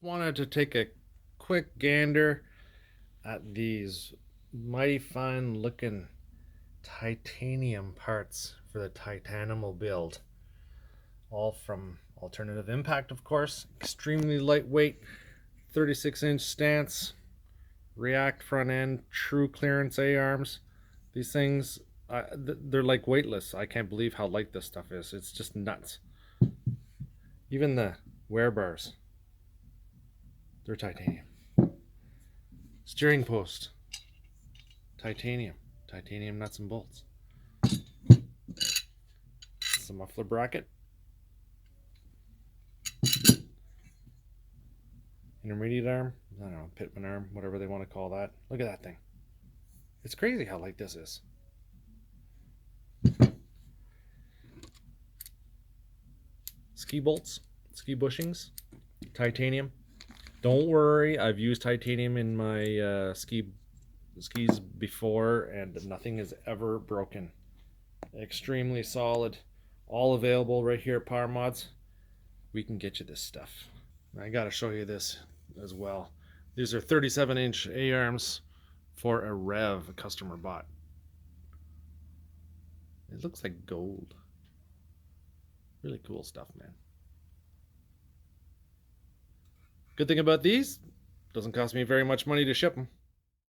wanted to take a quick gander at these mighty fine looking titanium parts for the Titanimal build. All from Alternative Impact, of course. Extremely lightweight, 36-inch stance, React front end, true clearance A-arms. These things, they're like weightless. I can't believe how light this stuff is. It's just nuts. Even the wear bars, they're titanium. Steering post, titanium. Titanium nuts and bolts. It's a muffler bracket. Intermediate arm, I don't know, Pitman arm, whatever they want to call that. Look at that thing. It's crazy how light this is. Ski bolts, ski bushings, titanium. Don't worry, I've used titanium in my skis before and nothing has ever broken. Extremely solid. All available right here at PowerModz. We can get you this stuff. I gotta show you this as well. These are 37-inch A-arms for a Rev a customer bought. It looks like gold. Really cool stuff, man. Good thing about these, doesn't cost me very much money to ship them.